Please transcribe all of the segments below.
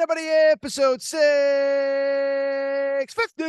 everybody, episode 650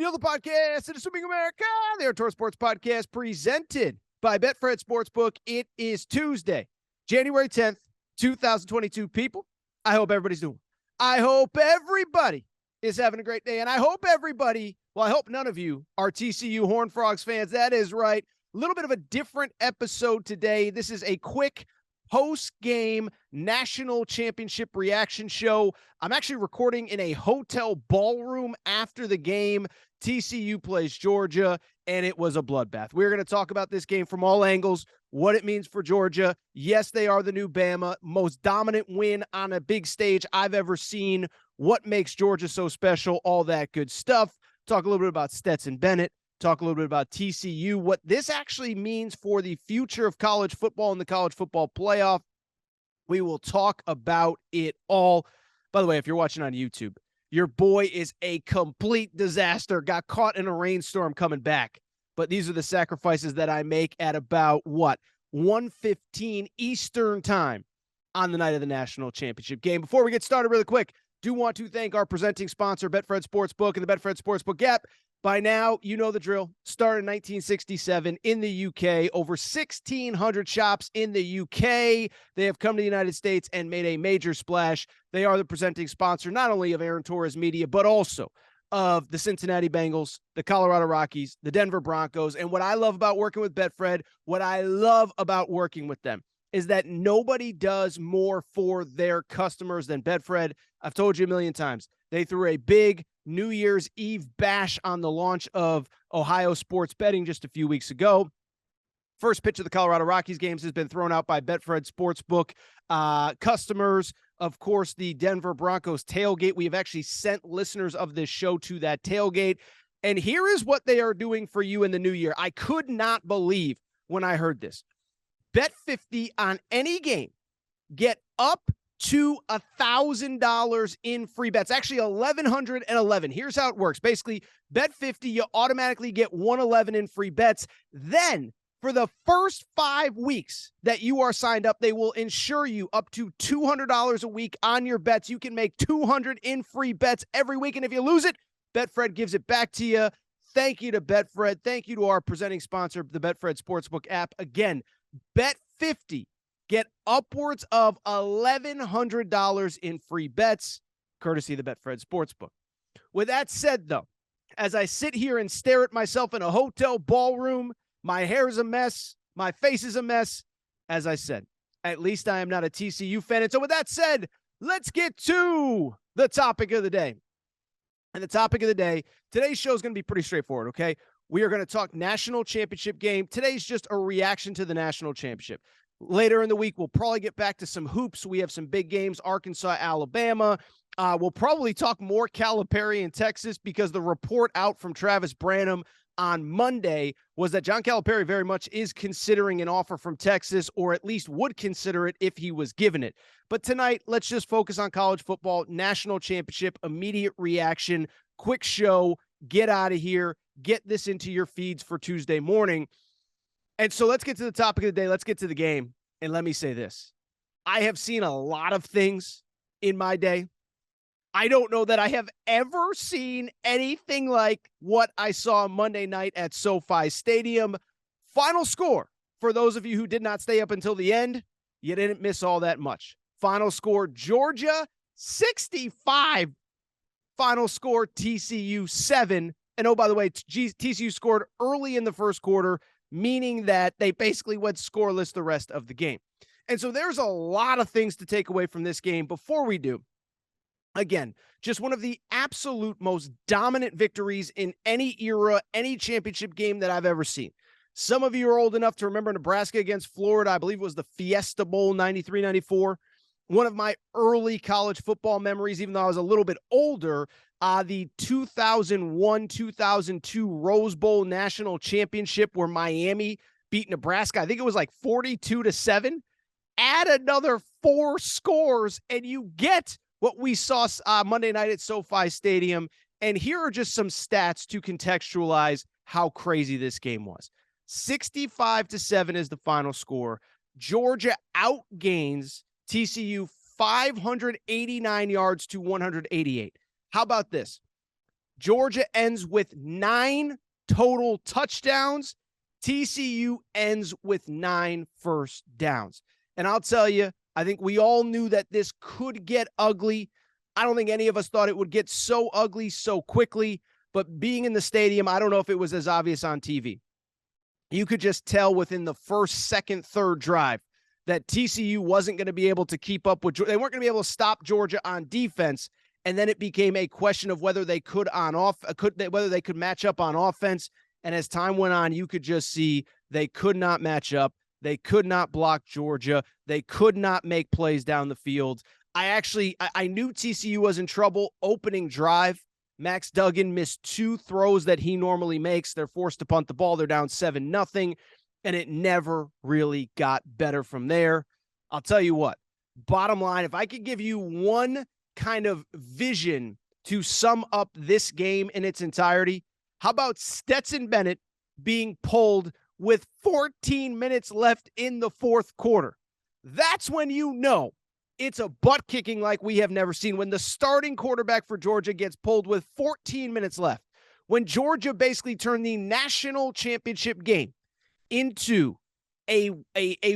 of the podcast, Assuming America, the Outdoor Sports Podcast, presented by Betfred Sportsbook. It is Tuesday, January 10th, 2022. People, I hope everybody's doing. I hope everybody is having a great day, and I hope everybody, well, I hope none of you are TCU Horned Frogs fans. That is right. A little bit of a different episode today. This is a quick post-game national championship reaction show. I'm actually recording in a hotel ballroom after the game. TCU plays Georgia, and it was a bloodbath. We're going to talk about this game from all angles, what it means for Georgia. Yes, they are the new Bama, most dominant win on a big stage I've ever seen. What makes Georgia so special? All that good stuff. Talk a little bit about Stetson Bennett. Talk a little bit about TCU, what this actually means for the future of college football and the college football playoff. We will talk about it all. By the way, if you're watching on YouTube, your boy is a complete disaster. Got caught in a rainstorm coming back. But these are the sacrifices that I make at about, 1:15 Eastern time on the night of the national championship game. Before we get started really quick, do want to thank our presenting sponsor, Betfred Sportsbook and the Betfred Sportsbook app. By now, you know the drill. Started in 1967 in the UK. Over 1,600 shops in the UK. They have come to the United States and made a major splash. They are the presenting sponsor, not only of Aaron Torres Media, but also of the Cincinnati Bengals, the Colorado Rockies, the Denver Broncos. And what I love about working with Betfred, what I love about working with them, is that nobody does more for their customers than Betfred. I've told you a million times. They threw a big New Year's Eve bash on the launch of Ohio sports betting just a few weeks ago. First pitch of the Colorado Rockies games has been thrown out by Betfred Sportsbook customers. Of course, the Denver Broncos tailgate. We have actually sent listeners of this show to that tailgate. And here is what they are doing for you in the new year. I could not believe when I heard this. Bet 50 on any game. Get up to $1,000 in free bets. Actually, 1,111. Here's how it works. Basically, bet 50, you automatically get 111 in free bets. Then, for the first 5 weeks that you are signed up, they will insure you up to $200 a week on your bets. You can make 200 in free bets every week. And if you lose it, Betfred gives it back to you. Thank you to Betfred. Thank you to our presenting sponsor, the Betfred Sportsbook app. Again, bet 50. Get upwards of $1,100 in free bets, courtesy of the Betfred Sportsbook. With that said, though, as I sit here and stare at myself in a hotel ballroom, my hair's a mess, my face is a mess. As I said, at least I am not a TCU fan. And so with that said, let's get to the topic of the day. And the topic of the day, today's show is going to be pretty straightforward, okay? We are going to talk national championship game. Today's just a reaction to the national championship. Later in the week, we'll probably get back to some hoops. We have some big games, Arkansas, Alabama. We'll probably talk more Calipari in Texas because the report out from Travis Branham on Monday was that John Calipari very much is considering an offer from Texas, or at least would consider it if he was given it. But tonight, let's just focus on college football, national championship, immediate reaction, quick show, get out of here, get this into your feeds for Tuesday morning. And so let's get to the topic of the day. Let's get to the game. And let me say this. I have seen a lot of things in my day. I don't know that I have ever seen anything like what I saw Monday night at SoFi Stadium. Final score, for those of you who did not stay up until the end, you didn't miss all that much. Final score, Georgia 65. Final score, TCU 7. And oh, by the way, TCU scored early in the first quarter, meaning that they basically went scoreless the rest of the game. And so there's a lot of things to take away from this game. Before we do, again, just one of the absolute most dominant victories in any era, any championship game that I've ever seen. Some of you are old enough to remember Nebraska against Florida. I believe it was the Fiesta Bowl 93-94. One of my early college football memories, even though I was a little bit older, the 2001-2002 Rose Bowl National Championship where Miami beat Nebraska. I think it was like 42-7. Add another 4 scores, and you get what we saw Monday night at SoFi Stadium. And here are just some stats to contextualize how crazy this game was. 65-7 is the final score. Georgia outgains TCU 589 yards to 188. How about this? Georgia ends with 9 total touchdowns. TCU ends with 9 first downs. And I'll tell you, I think we all knew that this could get ugly. I don't think any of us thought it would get so ugly so quickly, but being in the stadium, I don't know if it was as obvious on TV. You could just tell within the first, second, third drive that TCU wasn't going to be able to keep up with, they weren't going to be able to stop Georgia on defense. And then it became a question of whether they could whether they could match up on offense. And as time went on, you could just see they could not match up. They could not block Georgia. They could not make plays down the field. I knew TCU was in trouble opening drive. Max Duggan missed 2 throws that he normally makes. They're forced to punt the ball. They're down 7-0, and it never really got better from there. I'll tell you what, bottom line, if I could give you one kind of vision to sum up this game in its entirety, how about Stetson Bennett being pulled with 14 minutes left in the fourth quarter? That's when you know it's a butt kicking like we have never seen. When the starting quarterback for Georgia gets pulled with 14 minutes left, when Georgia basically turned the national championship game into a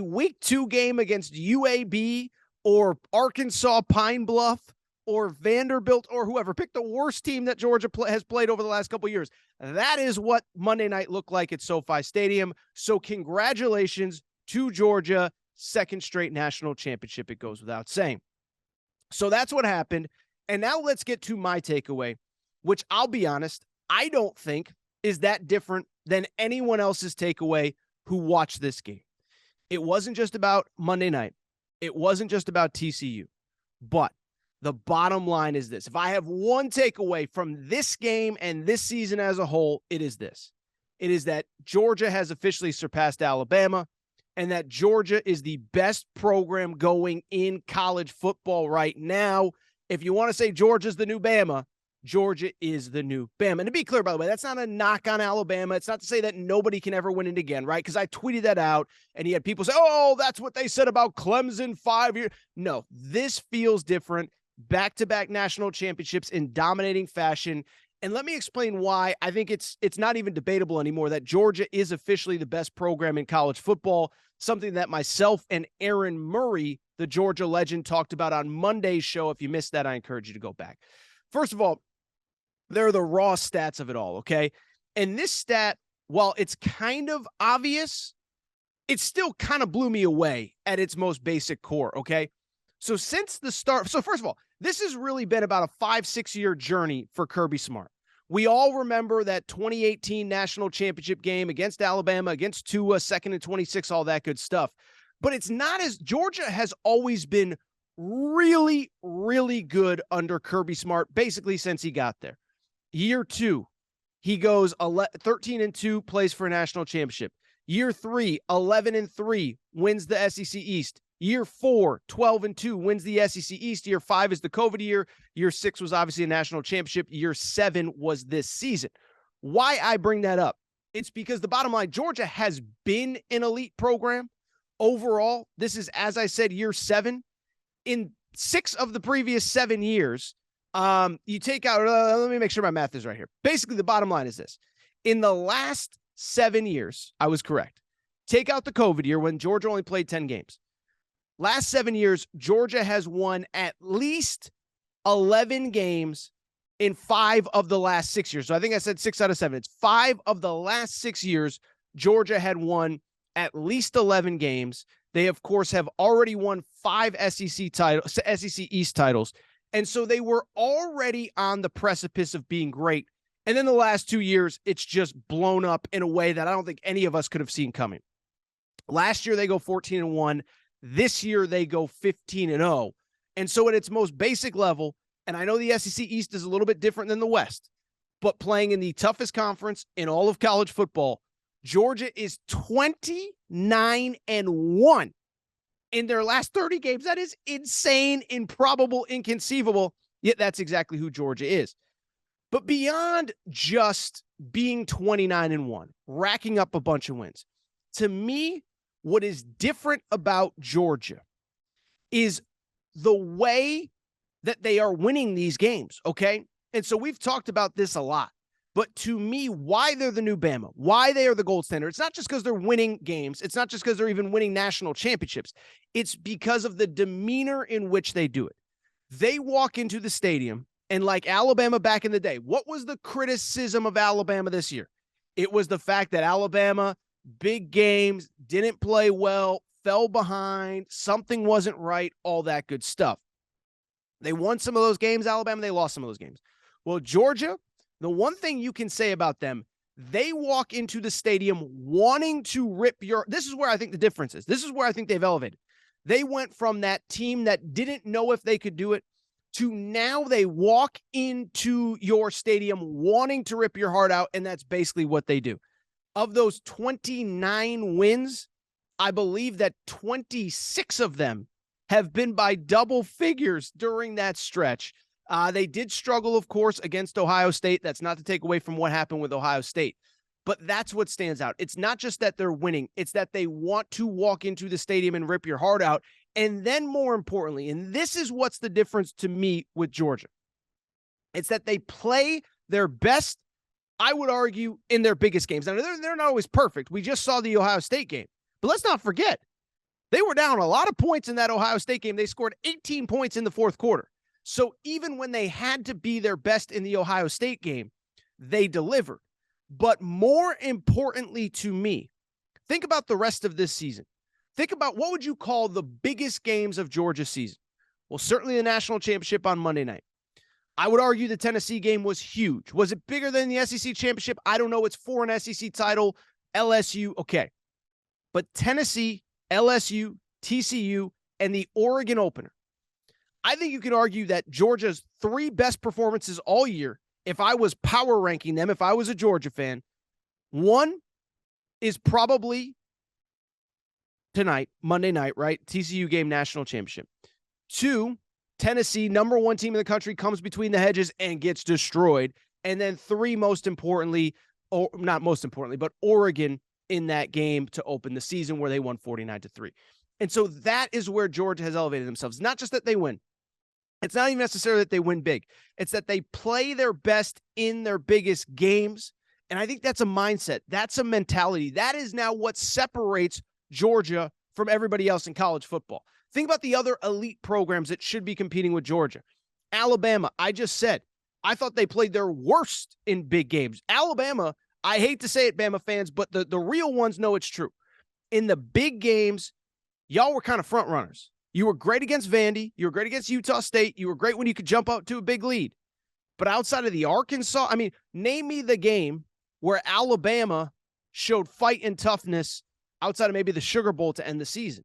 week 2 game against UAB or Arkansas Pine Bluff or Vanderbilt or whoever. Pick the worst team that Georgia has played over the last couple of years. That is what Monday night looked like at SoFi Stadium. So congratulations to Georgia. Second straight national championship, it goes without saying. So that's what happened. And now let's get to my takeaway, which I'll be honest, I don't think is that different than anyone else's takeaway who watched this game. It wasn't just about Monday night. It wasn't just about TCU. But the bottom line is this. If I have one takeaway from this game and this season as a whole, it is this. It is that Georgia has officially surpassed Alabama, and that Georgia is the best program going in college football right now. If you want to say Georgia's the new Bama, Georgia is the new Bama. And to be clear, by the way, that's not a knock on Alabama. It's not to say that nobody can ever win it again, right? Because I tweeted that out, and you had people say, oh, that's what they said about Clemson 5 years. No, this feels different. Back-to-back national championships in dominating fashion. And let me explain why I think it's not even debatable anymore that Georgia is officially the best program in college football, something that myself and Aaron Murray, the Georgia legend, talked about on Monday's show. If you missed that, I encourage you to go back. First of all, there are the raw stats of it all, okay? And this stat, while it's kind of obvious, it still kind of blew me away at its most basic core, okay? So since the start, so first of all, this has really been about a 5-6 year journey for Kirby Smart. We all remember that 2018 national championship game against Alabama, against Tua, 2nd and 26, all that good stuff. But it's not as Georgia has always been really, really good under Kirby Smart, basically since he got there. Year 2, he goes 13-2, plays for a national championship. Year 3, 11-3, wins the SEC East. Year 4, 12-2, wins the SEC East. Year 5 is the COVID year. Year 6 was obviously a national championship. Year 7 was this season. Why I bring that up? It's because the bottom line, Georgia has been an elite program. Overall, this is, as I said, year 7. In 6 of the previous 7 years, you take out, let me make sure my math is right here. Basically, the bottom line is this. In the last 7 years, I was correct. Take out the COVID year when Georgia only played 10 games. Last 7 years, Georgia has won at least 11 games in 5 of the last 6 years. So I think I said 6 out of 7. It's 5 of the last 6 years, Georgia had won at least 11 games. They, of course, have already won 5 SEC East titles. And so they were already on the precipice of being great. And then the last 2 years, it's just blown up in a way that I don't think any of us could have seen coming. Last year, they go 14-1. This year, they go 15-0. And so at its most basic level, and I know the SEC East is a little bit different than the West, but playing in the toughest conference in all of college football, Georgia is 29-1 in their last 30 games. That is insane, improbable, inconceivable, yet that's exactly who Georgia is. But beyond just being 29-1, racking up a bunch of wins, to me, what is different about Georgia is the way that they are winning these games, okay? And so we've talked about this a lot. But to me, why they're the new Bama, why they are the gold standard, it's not just because they're winning games. It's not just because they're even winning national championships. It's because of the demeanor in which they do it. They walk into the stadium, and like Alabama back in the day, what was the criticism of Alabama this year? It was the fact that Alabama, big games, didn't play well, fell behind, something wasn't right, all that good stuff. They won some of those games, Alabama. They lost some of those games. Well, Georgia, the one thing you can say about them, they walk into the stadium wanting to rip your – this is where I think the difference is. This is where I think they've elevated. They went from that team that didn't know if they could do it to now they walk into your stadium wanting to rip your heart out, and that's basically what they do. Of those 29 wins, I believe that 26 of them have been by double figures during that stretch. They did struggle, of course, against Ohio State. That's not to take away from what happened with Ohio State. But that's what stands out. It's not just that they're winning. It's that they want to walk into the stadium and rip your heart out. And then more importantly, and this is what's the difference to me with Georgia, it's that they play their best, I would argue, in their biggest games. Now, they're not always perfect. We just saw the Ohio State game. But let's not forget, they were down a lot of points in that Ohio State game. They scored 18 points in the fourth quarter. So even when they had to be their best in the Ohio State game, they delivered. But more importantly to me, think about the rest of this season. Think about what would you call the biggest games of Georgia's season? Well, certainly the national championship on Monday night. I would argue the Tennessee game was huge. Was it bigger than the SEC championship? I don't know. It's for an SEC title. LSU, okay. But Tennessee, LSU, TCU, and the Oregon opener. I think you could argue that Georgia's three best performances all year, if I was power ranking them, if I was a Georgia fan, one is probably tonight, Monday night, right? TCU game, national championship. Two, Tennessee, number one team in the country, comes between the hedges and gets destroyed. And then three, most importantly, or not most importantly, but Oregon in that game to open the season where they won 49-3. And so that is where Georgia has elevated themselves. Not just that they win. It's not even necessarily that they win big. It's that they play their best in their biggest games. And I think that's a mindset. That's a mentality. That is now what separates Georgia from everybody else in college football. Think about the other elite programs that should be competing with Georgia. Alabama, I just said, I thought they played their worst in big games. Alabama, I hate to say it, Bama fans, but the real ones know it's true. In the big games, y'all were kind of front runners. You were great against Vandy. You were great against Utah State. You were great when you could jump up to a big lead. But outside of the Arkansas, I mean, name me the game where Alabama showed fight and toughness outside of maybe the Sugar Bowl to end the season.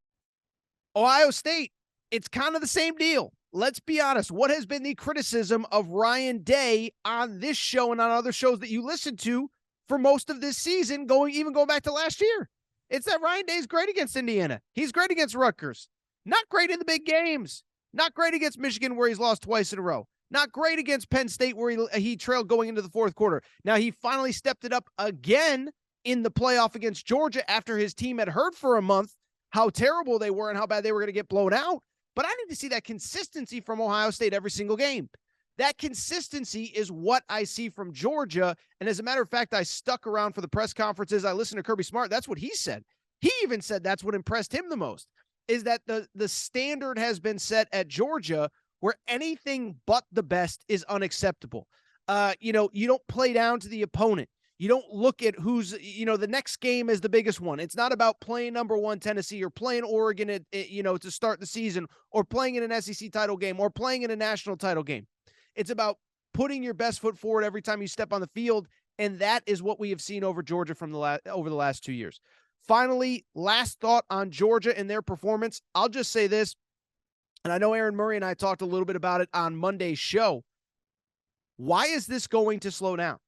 Ohio State, it's kind of the same deal. Let's be honest. What has been the criticism of Ryan Day on this show and on other shows that you listen to for most of this season, going back to last year? It's that Ryan Day's great against Indiana. He's great against Rutgers. Not great in the big games. Not great against Michigan, where he's lost twice in a row. Not great against Penn State, where he trailed going into the fourth quarter. Now, he finally stepped it up again in the playoff against Georgia after his team had heard for a month how terrible they were and how bad they were going to get blown out. But I need to see that consistency from Ohio State every single game. That consistency is what I see from Georgia. And as a matter of fact, I stuck around for the press conferences. I listened to Kirby Smart. That's what he said. He even said that's what impressed him the most, is that the standard has been set at Georgia where anything but the best is unacceptable. You don't play down to the opponent. You don't look at who's, the next game is the biggest one. It's not about playing number one Tennessee or playing Oregon, to start the season, or playing in an SEC title game or playing in a national title game. It's about putting your best foot forward every time you step on the field. And that is what we have seen over Georgia over the last 2 years. Finally, last thought on Georgia and their performance. I'll just say this, and I know Aaron Murray and I talked a little bit about it on Monday's show. Why is this going to slow down?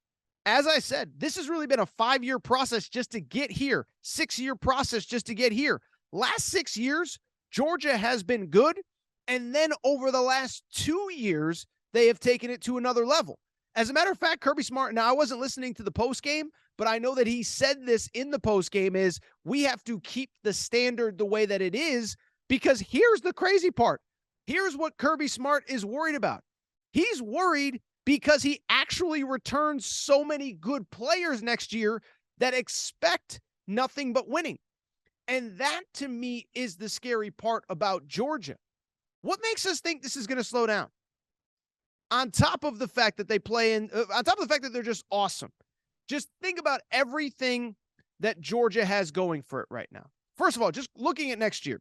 As I said, this has really been a 5-year process just to get here, 6-year process just to get here. Last 6 years, Georgia has been good, and then over the last 2 years, they have taken it to another level. As a matter of fact, Kirby Smart, now I wasn't listening to the postgame, but I know that he said this in the postgame, is we have to keep the standard the way that it is, because here's the crazy part. Here's what Kirby Smart is worried about. He's worried because he actually returns so many good players next year that expect nothing but winning. And that, to me, is the scary part about Georgia. What makes us think this is going to slow down? On top of the fact that they play on top of the fact that they're just awesome. Just think about everything that Georgia has going for it right now. First of all, just looking at next year.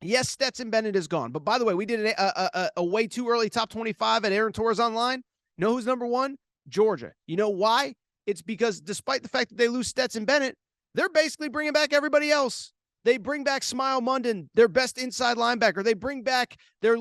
Yes, Stetson Bennett is gone. But by the way, we did a way too early top 25 at Aaron Torres Online. You know who's number one? Georgia. You know why? It's because despite the fact that they lose Stetson Bennett, they're basically bringing back everybody else. They bring back Smile Munden, their best inside linebacker. They bring back their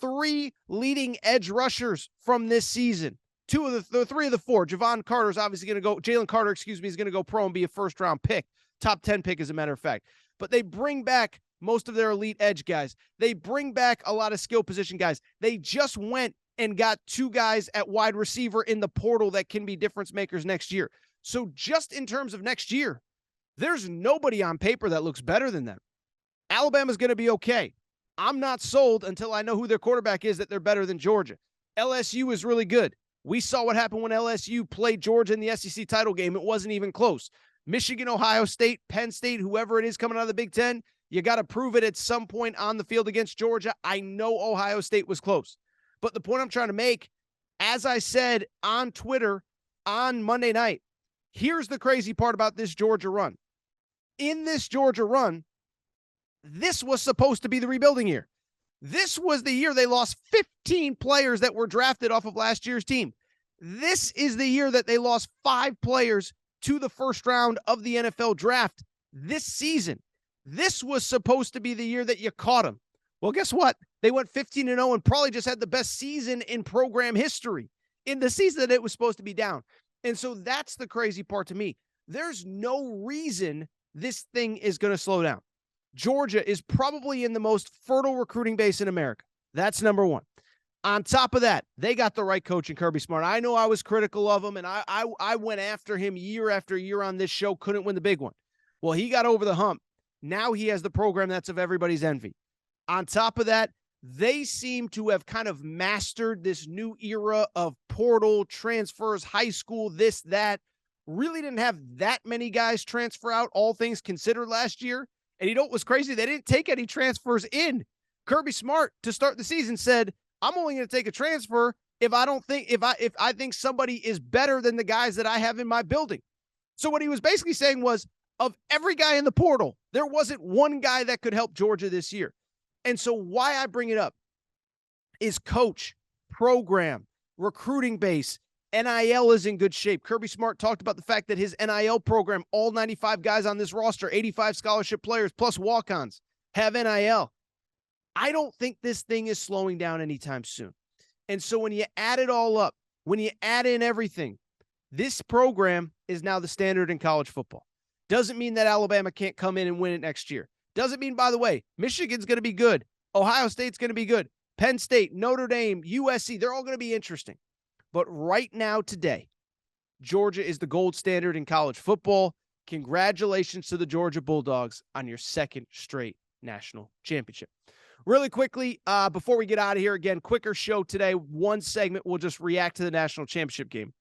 three leading edge rushers from this season. Three of the four. Jalen Carter, is going to go pro and be a first-round pick. Top 10 pick, as a matter of fact. But they bring back most of their elite edge guys. They bring back a lot of skill position guys. They just went and got two guys at wide receiver in the portal that can be difference makers next year. So just in terms of next year, there's nobody on paper that looks better than them. Alabama's going to be okay. I'm not sold until I know who their quarterback is that they're better than Georgia. LSU is really good. We saw what happened when LSU played Georgia in the SEC title game. It wasn't even close. Michigan, Ohio State, Penn State, whoever it is coming out of the Big Ten, you got to prove it at some point on the field against Georgia. I know Ohio State was close. But the point I'm trying to make, as I said on Twitter on Monday night, here's the crazy part about this Georgia run. In this Georgia run, this was supposed to be the rebuilding year. This was the year they lost 15 players that were drafted off of last year's team. This is the year that they lost 5 players to the first round of the NFL draft this season. This was supposed to be the year that you caught them. Well, guess what? They went 15-0 and probably just had the best season in program history in the season that it was supposed to be down. And so that's the crazy part to me. There's no reason this thing is going to slow down. Georgia is probably in the most fertile recruiting base in America. That's number one. On top of that, they got the right coach in Kirby Smart. I know I was critical of him, and I went after him year after year on this show, couldn't win the big one. Well, he got over the hump. Now he has the program that's of everybody's envy. On top of that, they seem to have kind of mastered this new era of portal, transfers, high school, this, that. Really didn't have that many guys transfer out, all things considered, last year. And you know what was crazy? They didn't take any transfers in. Kirby Smart, to start the season, said, I'm only going to take a transfer if I think somebody is better than the guys that I have in my building. So what he was basically saying was, of every guy in the portal, there wasn't one guy that could help Georgia this year. And so why I bring it up is coach, program, recruiting base, NIL is in good shape. Kirby Smart talked about the fact that his NIL program, all 95 guys on this roster, 85 scholarship players plus walk-ons, have NIL. I don't think this thing is slowing down anytime soon. And so when you add it all up, when you add in everything, this program is now the standard in college football. Doesn't mean that Alabama can't come in and win it next year. Doesn't mean, by the way, Michigan's going to be good. Ohio State's going to be good. Penn State, Notre Dame, USC, they're all going to be interesting. But right now, today, Georgia is the gold standard in college football. Congratulations to the Georgia Bulldogs on your second straight national championship. Really quickly, before we get out of here, again, quicker show today. One segment, we'll just react to the national championship game.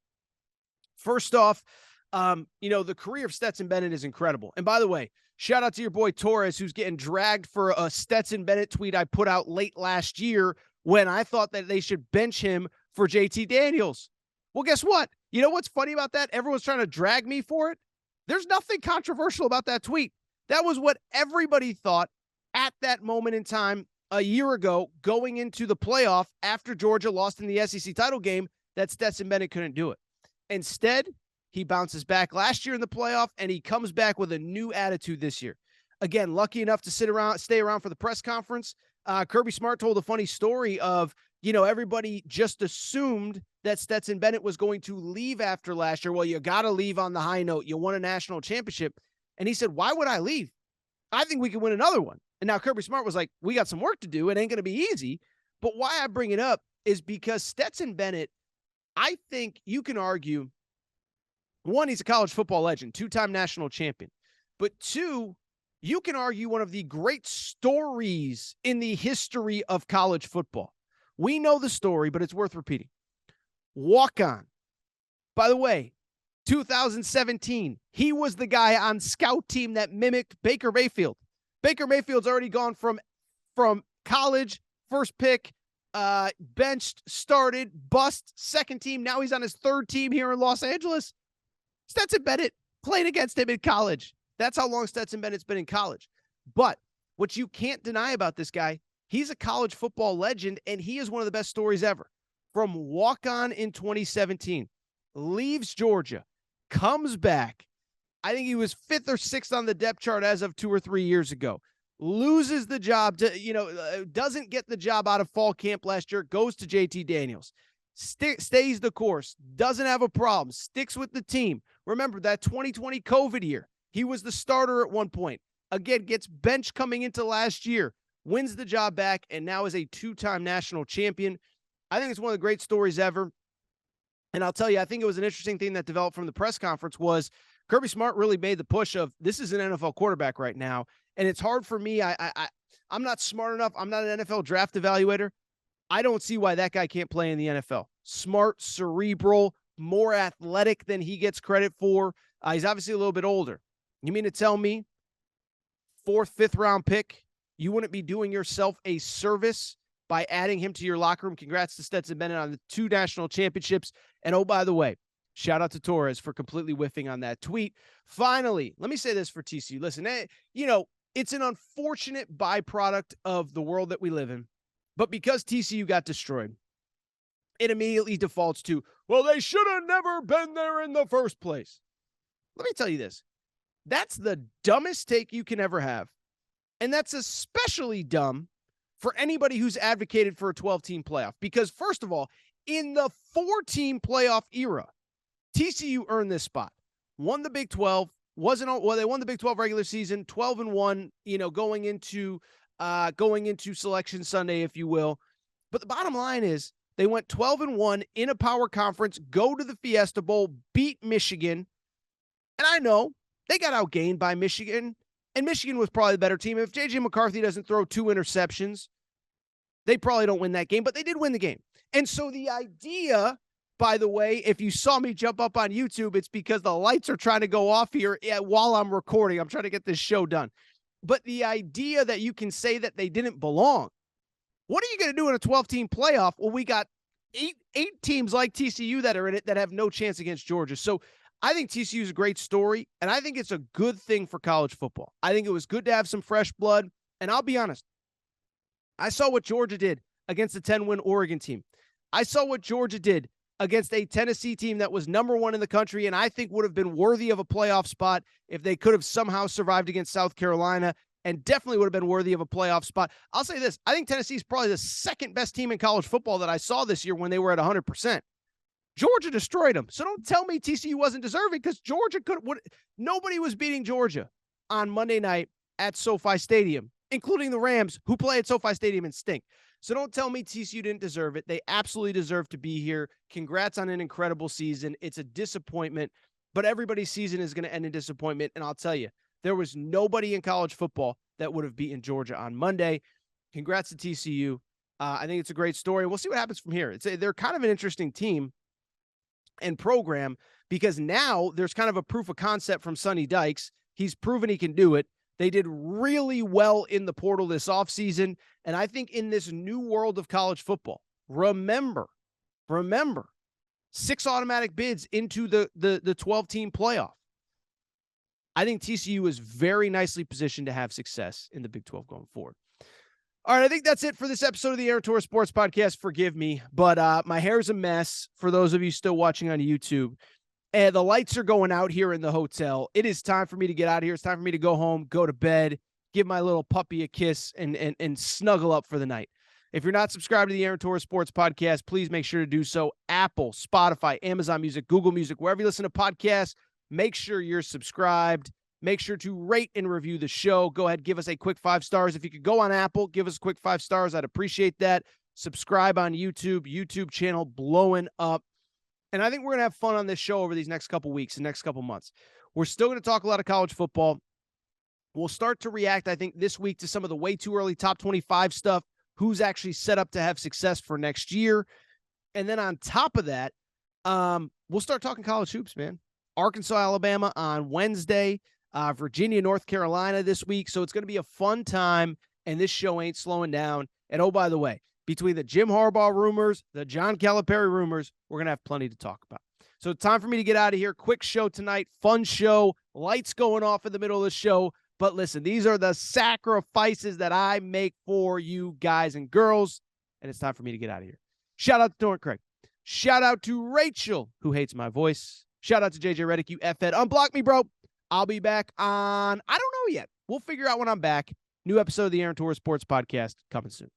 First off, the career of Stetson Bennett is incredible. And by the way, shout out to your boy Torres, who's getting dragged for a Stetson Bennett tweet I put out late last year when I thought that they should bench him for JT Daniels. Well, guess what? You know what's funny about that? Everyone's trying to drag me for it. There's nothing controversial about that tweet. That was what everybody thought at that moment in time a year ago, going into the playoff after Georgia lost in the SEC title game, that Stetson Bennett couldn't do it. Instead, he bounces back last year in the playoff, and he comes back with a new attitude this year. Again, lucky enough to stay around for the press conference. Kirby Smart told a funny story of, everybody just assumed that Stetson Bennett was going to leave after last year. Well, you got to leave on the high note. You won a national championship. And he said, why would I leave? I think we can win another one. And now Kirby Smart was like, we got some work to do. It ain't going to be easy. But why I bring it up is because Stetson Bennett, I think you can argue, one, he's a college football legend, 2-time national champion. But two, you can argue one of the great stories in the history of college football. We know the story, but it's worth repeating. Walk-on. By the way, 2017, he was the guy on scout team that mimicked Baker Mayfield. Baker Mayfield's already gone from college, first pick, benched, started, bust, second team. Now he's on his third team here in Los Angeles. Stetson Bennett played against him in college. That's how long Stetson Bennett's been in college. But what you can't deny about this guy, he's a college football legend, and he is one of the best stories ever. From walk-on in 2017, leaves Georgia, comes back. I think he was 5th or 6th on the depth chart as of 2 or 3 years ago. Loses the job to, doesn't get the job out of fall camp last year, goes to JT Daniels. Stays the course, doesn't have a problem, sticks with the team. Remember that 2020 COVID year, he was the starter at one point. Again, gets benched coming into last year, wins the job back, and now is a 2-time national champion. I think it's one of the great stories ever. And I'll tell you, I think it was an interesting thing that developed from the press conference was Kirby Smart really made the push of this is an NFL quarterback right now. And it's hard for me. I'm not smart enough. I'm not an NFL draft evaluator. I don't see why that guy can't play in the NFL. Smart, cerebral, more athletic than he gets credit for. He's obviously a little bit older. You mean to tell me 4th, 5th round pick, you wouldn't be doing yourself a service by adding him to your locker room? Congrats to Stetson Bennett on the 2 national championships. And oh, by the way, shout out to Torres for completely whiffing on that tweet. Finally, let me say this for TCU. Listen, it's an unfortunate byproduct of the world that we live in. But because TCU got destroyed, it immediately defaults to, well, they should have never been there in the first place. Let me tell you this. That's the dumbest take you can ever have. And that's especially dumb for anybody who's advocated for a 12-team playoff. Because, first of all, in the 4-team playoff era, TCU earned this spot. Won the Big 12. They won the Big 12 regular season, 12-1, going into Selection Sunday, if you will. But the bottom line is they went 12-1 in a power conference, go to the Fiesta Bowl, beat Michigan. And I know they got outgained by Michigan, and Michigan was probably the better team. If J.J. McCarthy doesn't throw 2 interceptions, they probably don't win that game, but they did win the game. And so the idea, by the way, if you saw me jump up on YouTube, it's because the lights are trying to go off here while I'm recording. I'm trying to get this show done. But the idea that you can say that they didn't belong, what are you going to do in a 12-team playoff? Well, we got eight teams like TCU that are in it that have no chance against Georgia. So I think TCU is a great story, and I think it's a good thing for college football. I think it was good to have some fresh blood, and I'll be honest. I saw what Georgia did against the 10-win Oregon team. I saw what Georgia did against a Tennessee team that was number 1 in the country and I think would have been worthy of a playoff spot if they could have somehow survived against South Carolina, and definitely would have been worthy of a playoff spot. I'll say this. I think Tennessee is probably the second best team in college football that I saw this year when they were at 100%. Georgia destroyed them. So don't tell me TCU wasn't deserving, because Georgia nobody was beating Georgia on Monday night at SoFi Stadium, including the Rams, who play at SoFi Stadium and stink. So don't tell me TCU didn't deserve it. They absolutely deserve to be here. Congrats on an incredible season. It's a disappointment, but everybody's season is going to end in disappointment. And I'll tell you, there was nobody in college football that would have beaten Georgia on Monday. Congrats to TCU. I think it's a great story. We'll see what happens from here. They're kind of an interesting team and program, because now there's kind of a proof of concept from Sonny Dykes. He's proven he can do it. They did really well in the portal this offseason. And I think in this new world of college football, remember, 6 automatic bids into the 12-team playoff. I think TCU is very nicely positioned to have success in the Big 12 going forward. All right, I think that's it for this episode of the Aaron Torres Sports Podcast. Forgive me, but my hair's a mess for those of you still watching on YouTube. And the lights are going out here in the hotel. It is time for me to get out of here. It's time for me to go home, go to bed, give my little puppy a kiss, and snuggle up for the night. If you're not subscribed to the Aaron Torres Sports Podcast, please make sure to do so. Apple, Spotify, Amazon Music, Google Music, wherever you listen to podcasts, make sure you're subscribed. Make sure to rate and review the show. Go ahead, give us a quick 5 stars. If you could go on Apple, give us a quick 5 stars. I'd appreciate that. Subscribe on YouTube channel blowing up. And I think we're going to have fun on this show over these next couple weeks and next couple months. We're still going to talk a lot of college football. We'll start to react, I think, this week to some of the way too early top 25 stuff, who's actually set up to have success for next year. And then on top of that, we'll start talking college hoops, man. Arkansas, Alabama on Wednesday, Virginia, North Carolina this week. So it's going to be a fun time, and this show ain't slowing down. And oh, by the way, between the Jim Harbaugh rumors, the John Calipari rumors, we're going to have plenty to talk about. So it's time for me to get out of here. Quick show tonight, fun show, lights going off in the middle of the show. But listen, these are the sacrifices that I make for you guys and girls, and it's time for me to get out of here. Shout out to Doran Craig. Shout out to Rachel, who hates my voice. Shout out to JJ Redick, you F-head. Unblock me, bro. I'll be back on, I don't know yet. We'll figure out when I'm back. New episode of the Aaron Torres Sports Podcast coming soon.